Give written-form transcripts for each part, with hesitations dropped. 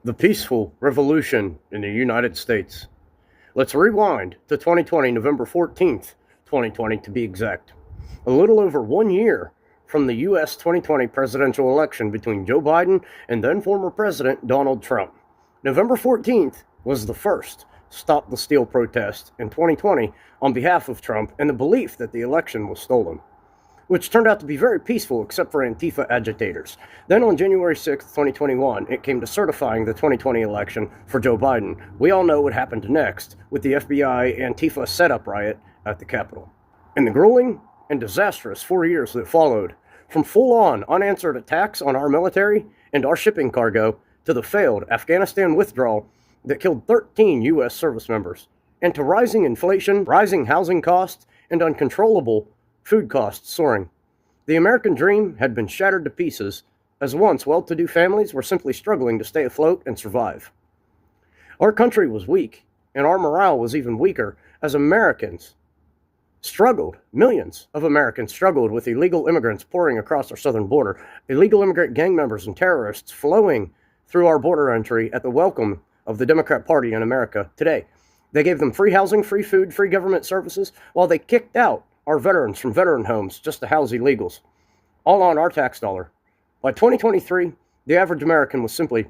The peaceful revolution in the United States. Let's rewind to 2020, November 14th, 2020 to be exact. A little over 1 year from the U.S. 2020 presidential election between Joe Biden and then former President Donald Trump. November 14th was the first Stop the Steal protest in 2020 on behalf of Trump and the belief that the election was stolen, which turned out to be very peaceful except for Antifa agitators. Then on January 6th, 2021, it came to certifying the 2020 election for Joe Biden. We all know what happened next with the FBI Antifa setup riot at the Capitol. In the grueling and disastrous 4 years that followed, from full-on unanswered attacks on our military and our shipping cargo to the failed Afghanistan withdrawal that killed 13 U.S. service members, and to rising inflation, rising housing costs, and uncontrollable food costs soaring. The American dream had been shattered to pieces, as once well-to-do families were simply struggling to stay afloat and survive. Our country was weak, and our morale was even weaker as millions of Americans struggled with illegal immigrants pouring across our southern border, illegal immigrant gang members and terrorists flowing through our border entry at the welcome of the Democrat Party in America today. They gave them free housing, free food, free government services, while they kicked out our veterans from veteran homes just to house illegals, all on our tax dollar. By 2023, the average American was simply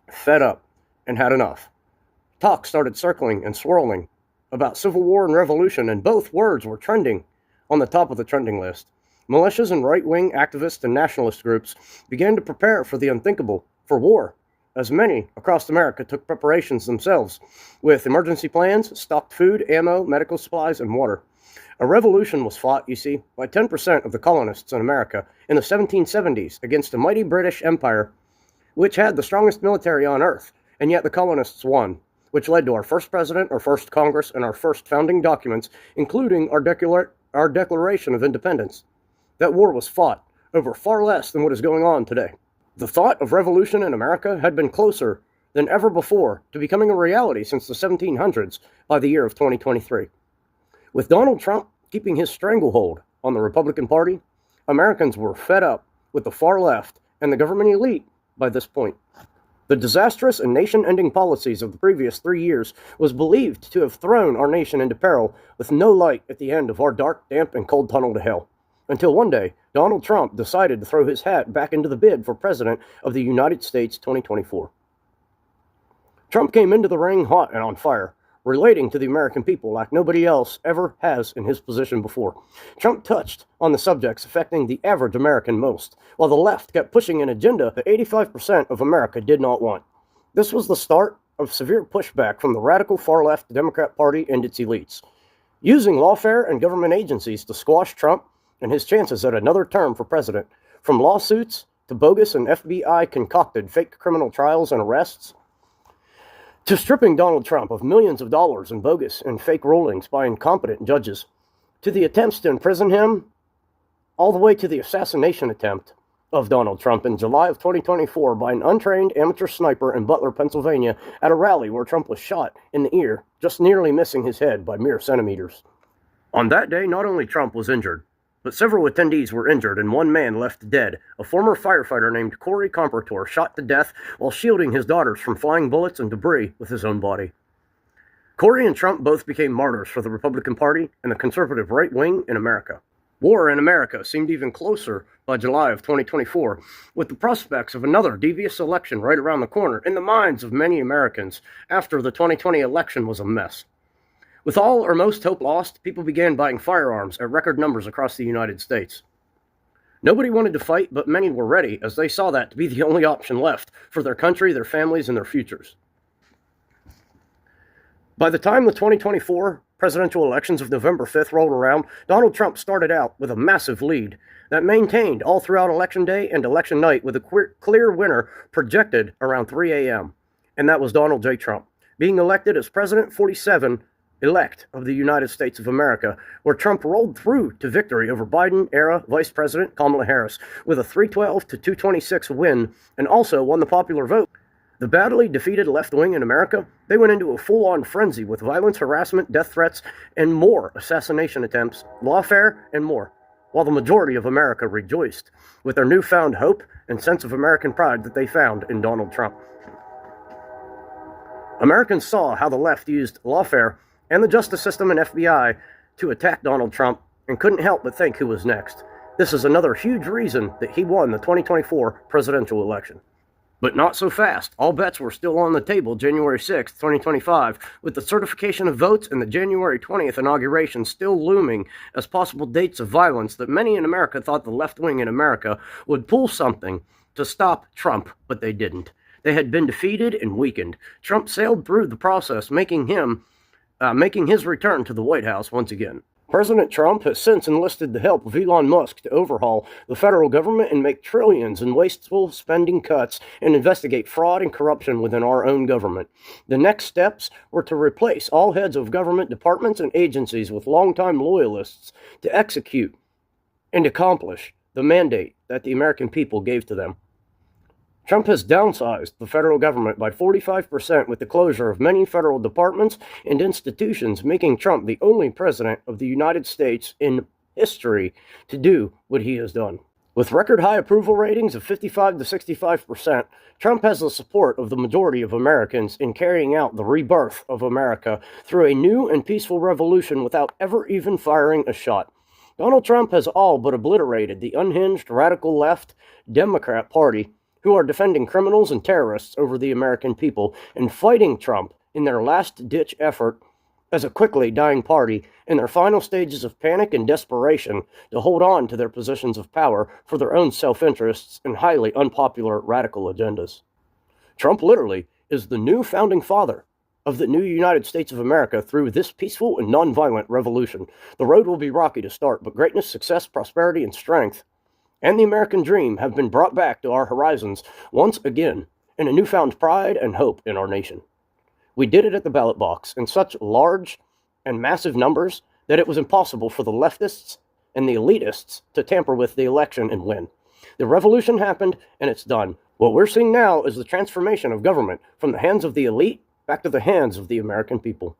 fed up and had enough. Talk started circling and swirling about civil war and revolution, and both words were trending on the top of the trending list. Militias and right-wing activist and nationalist groups began to prepare for the unthinkable, for war, as many across America took preparations themselves with emergency plans, stocked food, ammo, medical supplies, and water. A revolution was fought, you see, by 10% of the colonists in America in the 1770s against a mighty British Empire, which had the strongest military on earth, and yet the colonists won, which led to our first president, our first Congress, and our first founding documents, including our Declaration of Independence. That war was fought over far less than what is going on today. The thought of revolution in America had been closer than ever before to becoming a reality since the 1700s by the year of 2023. With Donald Trump keeping his stranglehold on the Republican Party, Americans were fed up with the far left and the government elite by this point. The disastrous and nation-ending policies of the previous 3 years was believed to have thrown our nation into peril with no light at the end of our dark, damp, and cold tunnel to hell. Until one day, Donald Trump decided to throw his hat back into the bid for President of the United States 2024. Trump came into the ring hot and on fire, relating to the American people like nobody else ever has in his position before. Trump touched on the subjects affecting the average American most, while the left kept pushing an agenda that 85% of America did not want. This was the start of severe pushback from the radical far-left Democrat Party and its elites, using lawfare and government agencies to squash Trump and his chances at another term for president, from lawsuits to bogus and FBI-concocted fake criminal trials and arrests, to stripping Donald Trump of millions of dollars in bogus and fake rulings by incompetent judges, to the attempts to imprison him, all the way to the assassination attempt of Donald Trump in July of 2024 by an untrained amateur sniper in Butler, Pennsylvania, at a rally where Trump was shot in the ear, just nearly missing his head by mere centimeters. On that day, not only Trump was injured, but several attendees were injured and one man left dead. A former firefighter named Corey Compertor shot to death while shielding his daughters from flying bullets and debris with his own body. Corey and Trump both became martyrs for the Republican Party and the conservative right wing in America. War in America seemed even closer by July of 2024, with the prospects of another devious election right around the corner in the minds of many Americans after the 2020 election was a mess. With all or most hope lost, people began buying firearms at record numbers across the United States. Nobody wanted to fight, but many were ready, as they saw that to be the only option left for their country, their families, and their futures. By the time the 2024 presidential elections of November 5th rolled around, Donald Trump started out with a massive lead that maintained all throughout Election Day and Election Night, with a clear winner projected around 3 a.m., and that was Donald J. Trump, being elected as President 47 elect of the United States of America, where Trump rolled through to victory over Biden-era Vice President Kamala Harris with a 312 to 226 win, and also won the popular vote. The badly defeated left wing in America, they went into a full-on frenzy with violence, harassment, death threats, and more assassination attempts, lawfare, and more, while the majority of America rejoiced with their newfound hope and sense of American pride that they found in Donald Trump. Americans saw how the left used lawfare and the justice system and FBI to attack Donald Trump and couldn't help but think who was next. This is another huge reason that he won the 2024 presidential election. But not so fast. All bets were still on the table January 6, 2025, with the certification of votes and the January 20th inauguration still looming as possible dates of violence that many in America thought the left wing in America would pull something to stop Trump, but they didn't. They had been defeated and weakened. Trump sailed through the process, making his return to the White House once again. President Trump has since enlisted the help of Elon Musk to overhaul the federal government and make trillions in wasteful spending cuts and investigate fraud and corruption within our own government. The next steps were to replace all heads of government departments and agencies with longtime loyalists to execute and accomplish the mandate that the American people gave to them. Trump has downsized the federal government by 45% with the closure of many federal departments and institutions, making Trump the only president of the United States in history to do what he has done. With record high approval ratings of 55 to 65%, Trump has the support of the majority of Americans in carrying out the rebirth of America through a new and peaceful revolution without ever even firing a shot. Donald Trump has all but obliterated the unhinged radical left Democrat Party, who are defending criminals and terrorists over the American people and fighting Trump in their last-ditch effort as a quickly dying party in their final stages of panic and desperation to hold on to their positions of power for their own self-interests and highly unpopular radical agendas. Trump literally is the new founding father of the new United States of America through this peaceful and nonviolent revolution. The road will be rocky to start, but greatness, success, prosperity, and strength and the American dream have been brought back to our horizons once again in a newfound pride and hope in our nation. We did it at the ballot box in such large and massive numbers that it was impossible for the leftists and the elitists to tamper with the election and win. The revolution happened, and it's done. What we're seeing now is the transformation of government from the hands of the elite back to the hands of the American people.